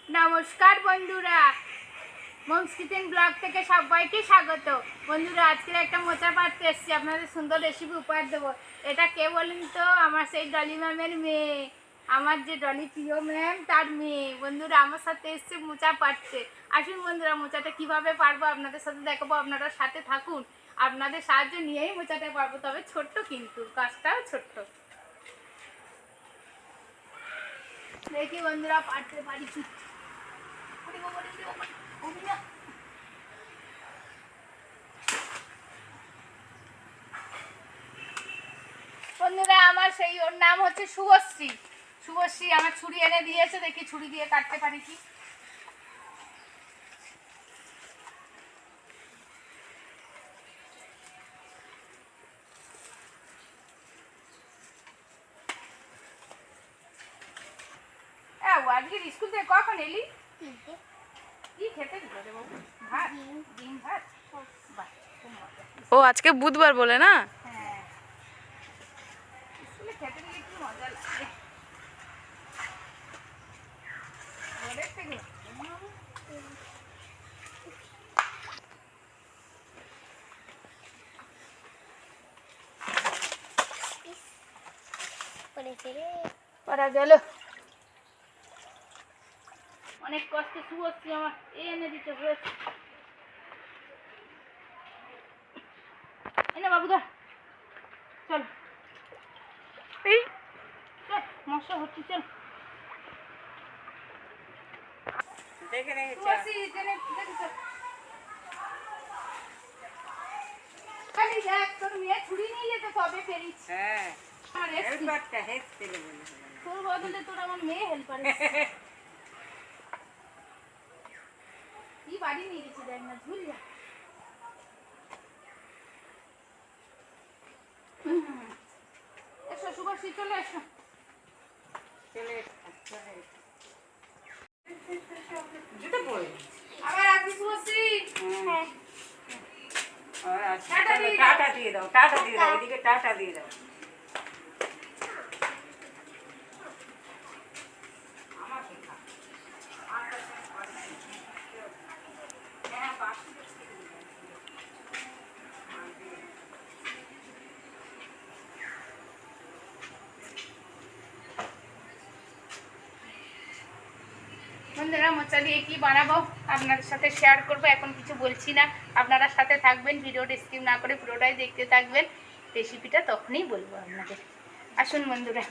নমস্কার বন্ধুরা, moms kitchen blog থেকে সবাইকে স্বাগত। বন্ধুরা, আজকের একটা মোচা পাড়তে এসেছি, আপনাদের সুন্দর রেসিপি উপহার দেবো। এটা কে বলেন তো? আমার সেই ডলি ম্যামের মেয়ে, আমার যে ডলি প্রিয় ম্যাম তার মেয়ে। বন্ধুরা, আমার সাথে এসছে মোচা পাড়তে। আসুন বন্ধুরা, মোচাটা কিভাবে পারবো আপনাদের সাথে দেখাবো, আপনারা সাথে থাকুন। আপনাদের সাহায্য নিয়েই মোচাটা পারবো, তবে ছোট্ট, কিন্তু কাজটাও ছোট্ট। দেখি বন্ধুরা পারতে পারি কি। বন্ধুরা, আমার সেই ওর নাম হচ্ছে শুভশ্রী। শুভশ্রী আমার ছুরি এনে দিয়েছে, দেখি ছুরি দিয়ে কাটতে পারি কি। আজকে স্কুল থেকে কখন এলি? কি খেতে দিল রে বাবু? ভাত, ডিম ভাত। ও আজকে বুধবার বলে না? হ্যাঁ, স্কুলে খেতে দিলে কি মজা লাগে। ঘরের থেকে পারা গেল। অনেক কষ্টে শুভশ্রী আমার এনে দিতে হয়েছে। এনে বাবু ধর, চল। এই চল, মশা হচ্ছে, চল। দেখে নে শুভশ্রী জেনে দেখি চল। খালি দেখ, তোর মেয়ে ছুরি নিয়ে যেতে তবে পেরিস। হ্যাঁ, আমার হেল্পারটা হেল্প পেলে বলে তোর বদলে তোর আমার মেয়ে হেল্পার। কি বাড়ি নিয়ে গেছি দেখ না, ঝুল যা। এসো শুভশ্রী, চলে এসো। চলে জুতো পরে আবার আসি শুভশ্রী। হ্যাঁ, টাটা দিয়ে দাও, টাটা দিয়ে দাও, এদিকে টাটা দিয়ে দাও। বন্ধুরা, মোচা দিয়ে কি বানাবো আপনাদের সাথে শেয়ার করবো, এখন কিছু বলছি না। আপনারা সাথে থাকবেন, ভিডিওটা স্কিপ না করে পুরোটাই দেখতে থাকবেন। রেসিপিটা তখনই বলবো আপনাদের। আসুন বন্ধুরা।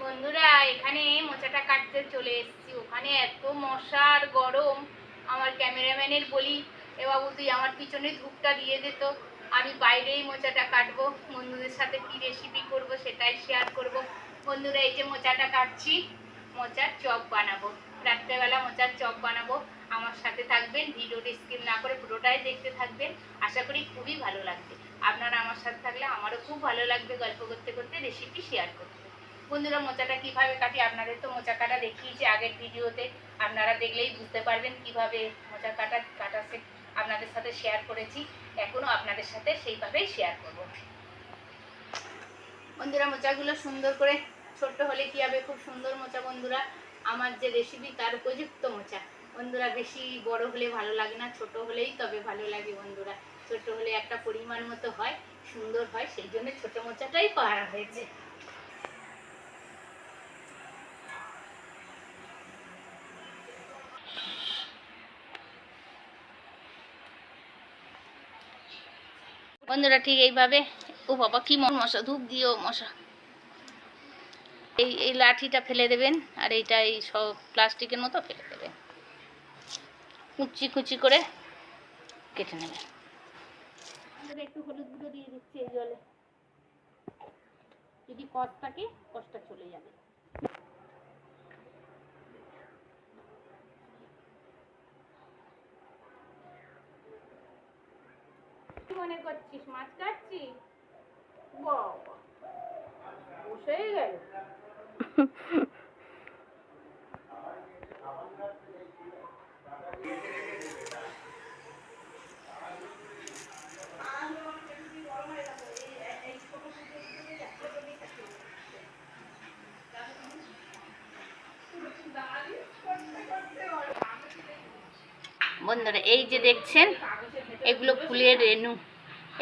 বন্ধুরা, এখানে মোচাটা কাটতে চলে এসেছি। ওখানে এত মশার গরম, আমার ক্যামেরাম্যানের বলি, এ বাবু তুই আমার পিছনে ধূপটা দিয়ে দিত, আমি বাইরেই মোচাটা কাটবো, বন্ধুদের সাথে কি রেসিপি করব সেটাই শেয়ার করব। বন্ধুরা, এই যে মোচাটা কাটছি, মোচার চপ বানাবো। রাত্রেবেলা মোচার চপ বানাবো। আমার সাথে থাকবেন, ভিডিওটি স্কিপ না করে পুরোটাই দেখতে থাকবেন। আশা করি খুবই ভালো লাগবে। আপনারা আমার সাথে থাকলে আমারও খুব ভালো লাগবে, গল্প করতে করতে রেসিপি শেয়ার করতে। বন্ধুরা, মোচাটা কিভাবে কাটি আপনাদের তো মোচা কাটা দেখিয়েছি আগের ভিডিওতে, আপনারা দেখলেই বুঝতে পারবেন কিভাবে মোচা কাটা আপনাদের সাথে শেয়ার করেছি। এখনো আপনাদের সাথে সেইভাবেই শেয়ার করব। বন্ধুরা, মোচাগুলো সুন্দর করে, ছোট্ট হলে কি হবে, খুব সুন্দর মোচা বন্ধুরা। আমার যে রেসিপি তার উপযুক্ত মোচা বন্ধুরা। বেশি বড় হলে ভালো লাগে না, ছোট হলেই তবে ভালো লাগে বন্ধুরা। ছোট হলে একটা পরিমাণ মতো হয়, সুন্দর হয়, সেই জন্য ছোট মোচাটাই পাড়া হয়েছে। বন্ধুরা, ঠিক এইভাবে, ও বাবা কি মশা, ধূপ দিও মশা। এই লাঠিটা ফেলে দেবেন, আর এইটা এই সব প্লাস্টিকের মতো ফেলে দেবেন। কুচি কুচি করে কেটে নেবেন। একটু হলুদ গুঁড়ো দিয়ে দিচ্ছি এই জলে, যদি কষ থাকে কষটা চলে যাবে। মনে করছিস? মাছ কাটছি? বাবা, বসেই গেল। বন্ধুরা এই যে দেখছেন, এগুলো ফুলের রেণু।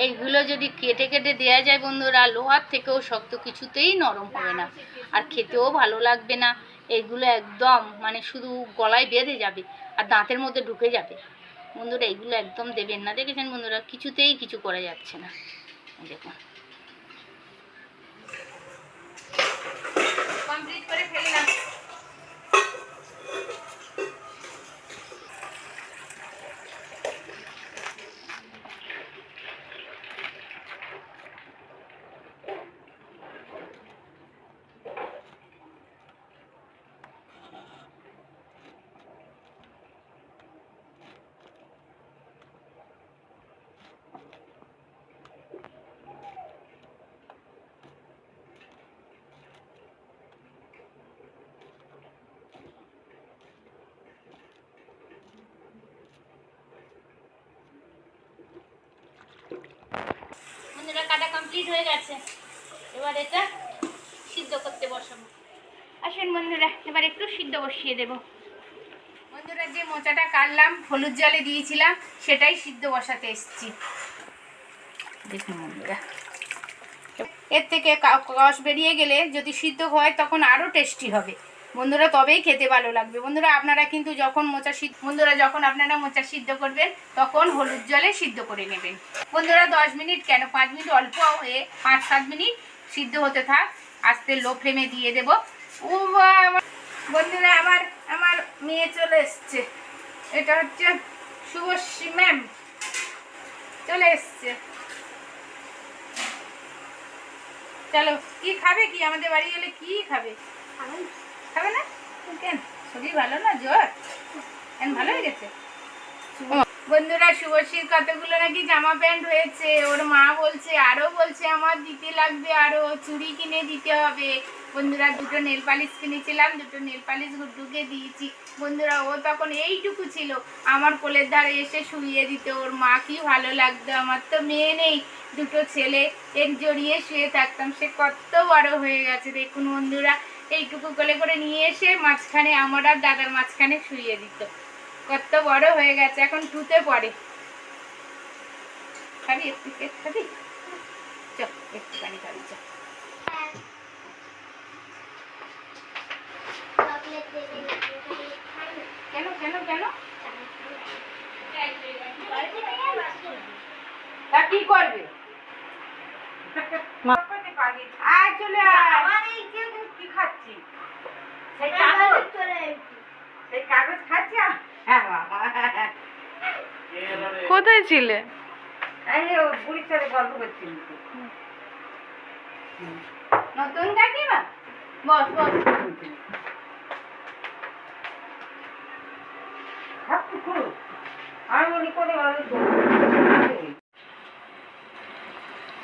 এইগুলো যদি কেটে কেটে দেওয়া যায় বন্ধুরা, লোহার থেকেও শক্ত, কিছুতেই নরম হবে না, আর খেতেও ভালো লাগবে না। এইগুলো একদম মানে শুধু গলায় বেঁধে যাবে আর দাঁতের মধ্যে ঢুকে যাবে। বন্ধুরা এইগুলো একদম দেবেন না। দেখেছেন বন্ধুরা, কিছুতেই কিছু করা যাচ্ছে না। দেখুন, কমপ্লিট করে ফেললাম। বন্ধুরা কাটা কমপ্লিট হয়ে গেছে, এবার এটা সিদ্ধ করতে বসাবো। আসুন বন্ধুরা, এবার একটু সিদ্ধ বসিয়ে দেব। বন্ধুরা যে মোচাটা কাটলাম, হলুদ জলে দিয়েছিলাম, সেটাই সিদ্ধ বসাতে এসেছি। দেখুন বন্ধুরা, এর থেকে কষ বেরিয়ে গেলে যদি সিদ্ধ হয় তখন আরও টেস্টি হবে বন্ধুরা, তবেই খেতে ভালো লাগবে। বন্ধুরা আপনারা কিন্তু যখন আপনারা মোচা সিদ্ধ করবেন তখন হলুদ জলে সিদ্ধ করে নেবেন। বন্ধুরা 10 মিনিট কেন, 5 মিনিট অল্প হয়ে 5-7 মিনিট সিদ্ধ হতে থাক। আস্তে লো ফ্লেমে দিয়ে দেবো। ও বন্ধুরা, আমার মেয়ে চলে এসছে। এটা হচ্ছে শুভশ্রী ম্যাম চলে এসছে। চলো, কি খাবে? কি আমাদের বাড়ি গেলে কি খাবে? খাবে না কেন? শরীর ভালো না, জ্বর কেন? ভালো হয়ে গেছে বন্ধুরা। শুভশ্রীর কতগুলো নাকি জামা প্যান্ট হয়েছে, ওর মা বলছে আরো, বলছে আমার দিতে লাগবে, আরো চুড়ি কিনে দিতে হবে। বন্ধুরা 2টো নেল পালিশ কিনেছিলাম, 2টো নেল পালিশ গুড্ডুকে দিয়েছি। বন্ধুরা ও তখন এইটুকু ছিল, আমার কোলের ধারে এসে শুইয়ে দিত। ওর মা কি ভালো লাগতো। আমার তো মেয়ে নেই, 2টো ছেলে, এর জড়িয়ে শুয়ে থাকতাম। সে কত বড় হয়ে গেছে দেখুন বন্ধুরা। এইটুকু কোলে করে নিয়ে এসে মাঝখানে, আমার আর দাদার মাঝখানে শুইয়ে দিত। কত বড় হয়ে গেছে, এখন 2তে পড়ে। খাবি একটু কেক? খাবি? চল একটুখানি খাবি, চল। কেন কেন কেন? তা কি করবে? আয় চলে আয়। কি খাচ্ছি? সেই কাগজ খাচ্ছি। হ্যাঁ বাবা, কোথায় ছিলে? বুড়ির সাথে গল্প করছি। নতুন কাকিমা, বস বস।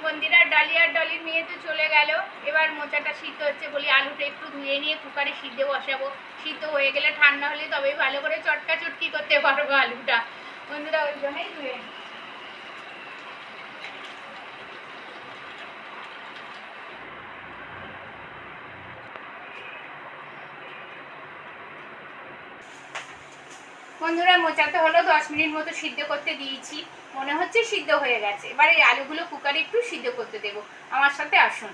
মন্দিরা ডালিয়ার ডলির মেয়ে তো চলে গেল। এবার মোচাটা সিদ্ধ হচ্ছে বলি আলুটা একটু ধুয়ে নিয়ে কুকারে সিদ্ধ বসাবো। সিদ্ধ হয়ে গেলে ঠান্ডা হলে তবেই ভালো করে চটকা চটকি করতে পারবো আলুটা। বন্ধুরা ওই জন্যই ধুয়ে। বন্ধুরা মোচা তো হলো, 10 মিনিট মতো সিদ্ধ করতে দিয়েছি, মনে হচ্ছে সিদ্ধ হয়ে গেছে। এবার এই আলুগুলো কুকারে একটু সিদ্ধ করতে দেবো। আমার সাথে আসুন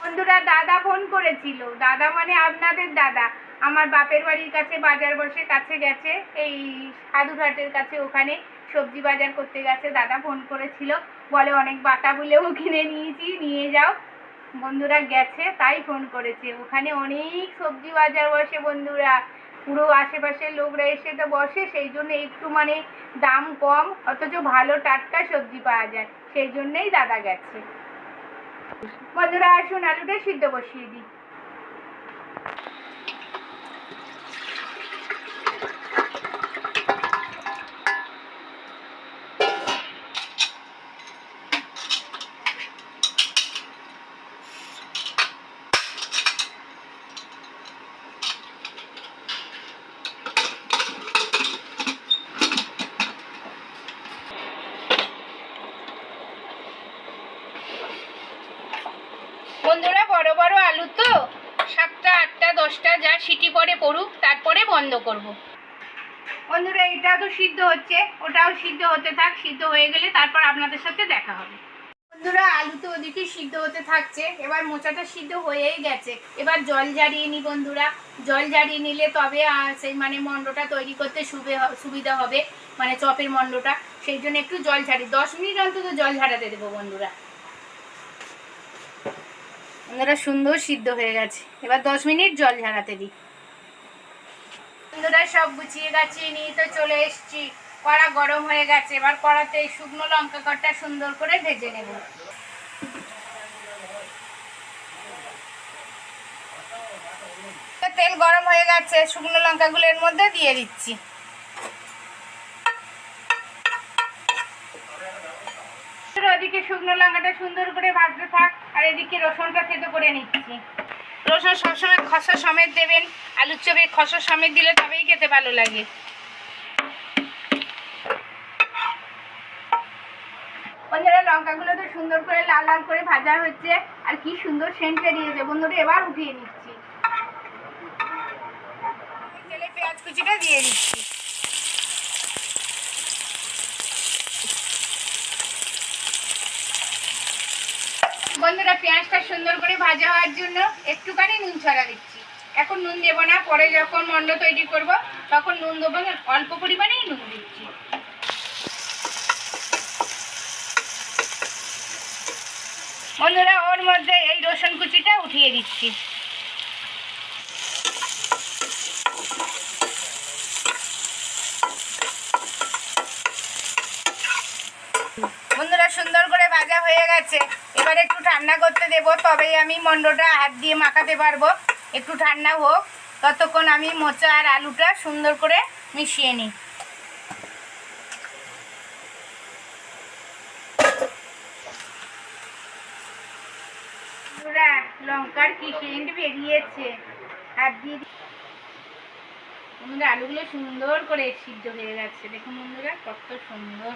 বন্ধুরা। দাদা ফোন করেছিল, দাদা মানে আপনাদের দাদা, আমার বাপের বাড়ির কাছে বাজার বসে, কাছে গেছে, এই সাধুঘাটের কাছে, ওখানে সবজি বাজার করতে গেছে। দাদা ফোন করেছিল, বলে অনেক বাটা বলেও কিনে নিয়েছি, নিয়ে যাও। বন্ধুরা গেছে তাই ফোন করেছে। ওখানে অনেক সবজি বাজার বসে বন্ধুরা, পুরো আশেপাশের লোকরা এসে তো বসে, সেই জন্য একটু মানে দাম কম, অথচ ভালো টাটকা সবজি পাওয়া যায়, সেই জন্যই দাদা গেছে। বন্ধুরা আসুন আলুটা সিদ্ধ বসিয়ে দিই। বন্ধুরা বড় বড় আলু তো 7টা 8টা 10টা যা সিটি পরে পড়ুক, তারপরে বন্ধ করব। বন্ধুরা এটা তো সিদ্ধ হচ্ছে, ওটাও সিদ্ধ হতে থাক, সিদ্ধ হয়ে গেলে তারপর আপনাদের সাথে দেখা হবে। বন্ধুরা আলু তো ওদিকে সিদ্ধ হতে থাকছে, এবার মোচাটা সিদ্ধ হয়েই গেছে। এবার জল ঝারিয়ে নিই বন্ধুরা, জল ঝারিয়ে নিলে তবে সেই মন্ডটা তৈরি করতে সুবিধা হবে, চপের মন্ডটা। সেই জন্য একটু জল ঝাড়ি, 10 মিনিট অন্তত জল ঝাড়াতে দেবো বন্ধুরা। বন্ধুরা সুন্দর সিদ্ধ হয়ে গেছে, এবার 10 মিনিট জল ঝাড়াতে দিই। বন্ধুরা সব গুছিয়ে গাছিয়ে নিয়ে তো চলে এসেছি, কড়া গরম হয়ে গেছে। এবার কড়াতে শুকনো লঙ্কা কটা সুন্দর করে ভেজে নেব। তেল গরম হয়ে গেছে, শুকনো লঙ্কাগুলো এর মধ্যে দিয়ে দিচ্ছি। ওদিকে শুকনো লঙ্কাটা সুন্দর করে ভাজতে থাক, আর এদিকে রসুনটা থেতো করে নিচ্ছি। রসুন সবসময় খসা সমেত দেবেন, আলুর চপে খসা সমেত দিলে তবেই খেতে ভালো লাগে। বন্ধুরা লঙ্কাগুলো তো সুন্দর করে লাল লাল করে ভাজা হচ্ছে, আর কি সুন্দর সেন্ট বেরিয়েছে বন্ধুরা। এবার উঠিয়ে নিচ্ছি, তেলে পেঁয়াজ কুচিটা দিয়ে দিচ্ছি। বন্ধুরা পেঁয়াজটা সুন্দর করে ভাজা হওয়ার জন্য একটুখানি নুন ছড়া দিচ্ছি। এখন নুন দেবো না, পরে যখন মন্ড তৈরি করব তখন নুন দেবো, অল্প পরিমাণেই নুন দিচ্ছি। বন্ধুরা ওর মধ্যে এই রসুন কুচিটা উঠিয়ে দিচ্ছি। বন্ধুরা সুন্দর করে ভাজা হয়ে গেছে, এবার একটু ঠান্ডা করতে দেবো, তবেই আমি মন্ডটা হাত দিয়ে মাখাতে পারবো। একটু ঠান্ডা হোক, ততক্ষণ আমি মোচা আর আলুটা সুন্দর করে মিশিয়ে নিই। লঙ্কার কি সেন্ট বেরিয়েছে, হাত দিয়ে বন্ধুরা আলুগুলো সুন্দর করে সিদ্ধ হয়ে গেছে। দেখুন বন্ধুরা কত সুন্দর,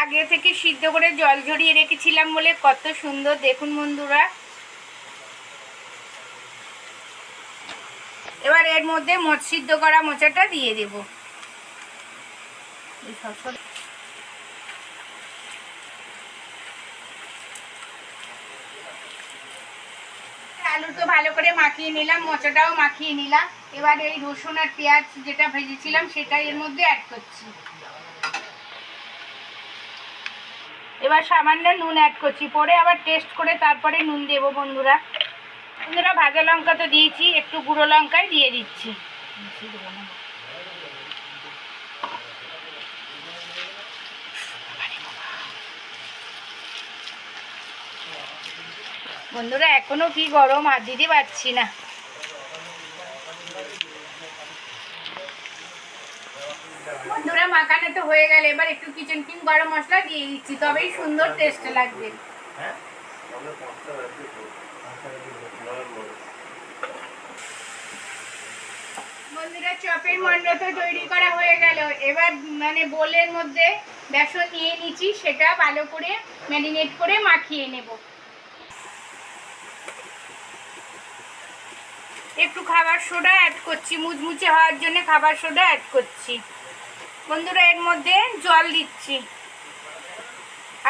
আগে থেকে সিদ্ধ করে জল ঝরিয়ে রেখেছিলাম বলে কত সুন্দর। দেখুন বন্ধুরা এবার এর মধ্যে সিদ্ধ করা মোচাটা দিয়ে দেব। আলু তো ভালো করে মাখিয়ে নিলাম, মোচাটাও মাখিয়ে নিলাম। এবার এই রসুন আর পেঁয়াজ যেটা ভেজেছিলাম সেটা এর মধ্যে অ্যাড করছি। এবার সামান্য নুন অ্যাড করছি, পরে আবার টেস্ট করে তারপরে নুন দেবো বন্ধুরা। বন্ধুরা ভাজা লঙ্কা তো দিয়েছি, একটু গুঁড়ো লঙ্কাই দিয়ে দিচ্ছি। বন্ধুরা এখনো কি গরম, হাত দিতে পারছি না। বন্ধুরা মাখানো তো হয়ে গেল, এবার একটু কিচেন কিং গরম মশলা দিয়ে দিচ্ছি, তবেই সুন্দর টেস্ট লাগবে। বন্ধুরা চপের মন্ড তো তৈরি করা হয়ে গেল, এবার বোলের মধ্যে বেসন নিয়ে নিচ্ছি, সেটা ভালো করে ম্যারিনেট করে মাখিয়ে নেব। একটু খাবার সোডা অ্যাড করছি, মুচমুচে হওয়ার জন্য খাবার সোডা অ্যাড করছি। বন্ধুরা এর মধ্যে জল দিচ্ছি,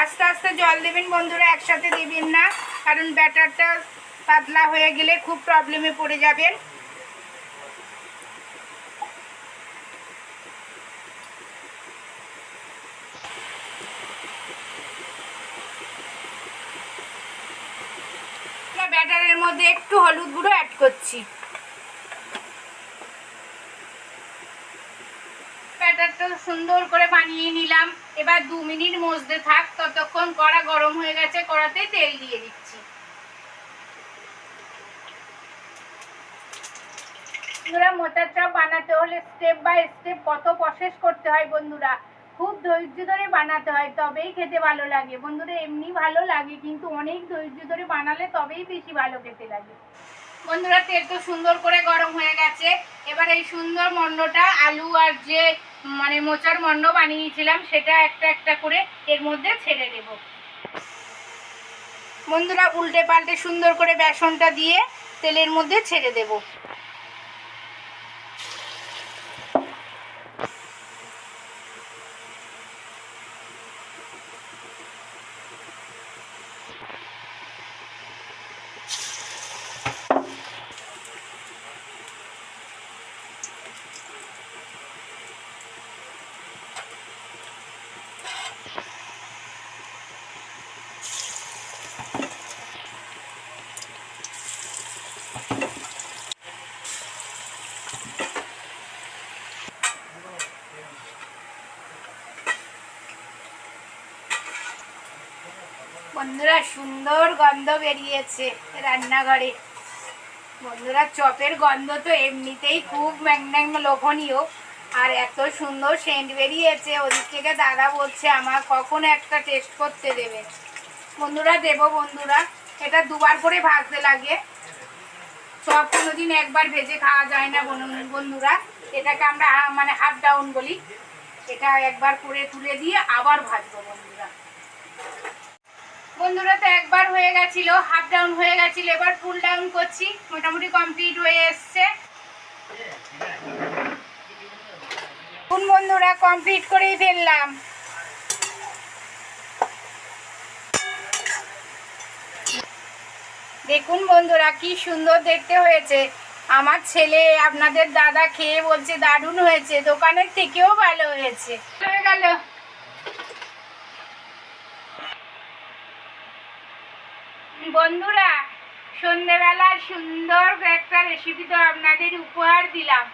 আস্তে আস্তে জল দেবেন বন্ধুরা, একসাথে দেবেন না, কারণ ব্যাটারটা পাতলা হয়ে গেলে খুব প্রবলেমে পড়ে যাবেন। ব্যাটারের মধ্যে একটু হলুদ গুঁড়ো অ্যাড করছি। ব্যাটারটা সুন্দর করে বানিয়ে নিলাম, এবার 2 মিনিট মজতে থাক, ততক্ষণ কড়া গরম হয়ে গেছে, কড়াতে তেল দিয়ে দিচ্ছি। বন্ধুরা মোচার চপ বানাতে হলে স্টেপ বাই স্টেপ কত প্রসেস করতে হয় বন্ধুরা, খুব ধৈর্য ধরে বানাতে হয়, তবেই খেতে ভালো লাগে বন্ধুরা। এমনি ভালো লাগে, কিন্তু অনেক ধৈর্য ধরে বানালে তবেই বেশি ভালো খেতে লাগে। বন্ধুরা তেল তো সুন্দর করে গরম হয়ে গেছে, এবার এই সুন্দর মন্ডটা আলু আর যে মোচার মন্ড বানিয়েছিলাম সেটা একটা একটা করে এর মধ্যে ছেড়ে দেব। বন্ধুরা উল্টে পাল্টে সুন্দর করে বেসনটা দিয়ে তেলের মধ্যে ছেড়ে দেব। বন্ধুরা সুন্দর গন্ধ বেরিয়েছে রান্নাঘরে। বন্ধুরা চপের গন্ধ তো এমনিতেই খুব লোভনীয়, আর এত সুন্দর সেন্ট বেরিয়েছে। ওদিক থেকে দাদা বলছে আমার কখন একটা টেস্ট করতে দেবে। বন্ধুরা দেবো। বন্ধুরা এটা দুবার করে ভাজতে লাগে, চপ কোনোদিন একবার ভেজে খাওয়া যায় না বন্ধুরা। এটাকে আমরা মানে হাফ ডাউন বলি। এটা একবার করে তুলে দিয়ে আবার ভাজবো বন্ধুরা। বন্ধুরা তো একবার হয়ে গেছিল, হাফ ডাউন হয়ে গেছিল, এবার ফুল ডাউন করছি। মোটামুটি কমপ্লিট হয়ে এসছে। বন্ধুরা কমপ্লিট করেই ফেললাম। দেখুন বন্ধুরা কি সুন্দর দেখতে হয়েছে। আমার ছেলে আপনাদের দাদা খেয়ে বলছে দারুণ হয়েছে, দোকানের থেকেও ভালো হয়েছে। হয়ে গেল। বন্ধুরা সন্ধ্যেবেলা সুন্দর একটা রেসিপি তো আপনাদের উপহার দিলাম।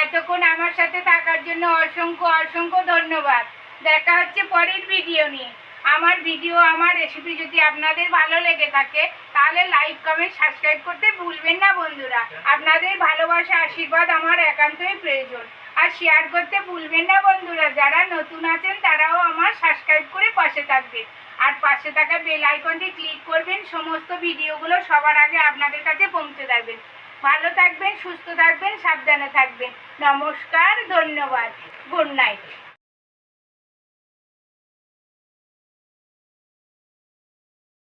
এতক্ষণ আমার সাথে থাকার জন্য অসংখ্য অসংখ্য ধন্যবাদ। দেখা হচ্ছে পরের ভিডিও নিয়ে। আমার ভিডিও আমার রেসিপি যদি আপনাদের ভালো লেগে থাকে তাহলে লাইক কমেন্ট সাবস্ক্রাইব করতে ভুলবেন না বন্ধুরা। আপনাদের ভালোবাসা আশীর্বাদ আমার একান্তই প্রয়োজন। আর শেয়ার করতে ভুলবেন না বন্ধুরা। যারা নতুন আছেন তারাও আমার সাবস্ক্রাইব করে পাশে থাকবেন, আর পাশে থাকা বেল আইকনটি ক্লিক করবেন। সমস্ত ভিডিওগুলো সবার আগে আপনাদের কাছে পৌঁছে যাবেন। ভালো থাকবেন, সুস্থ থাকবেন, সাবধানে থাকবেন। নমস্কার, ধন্যবাদ, গুড নাইট।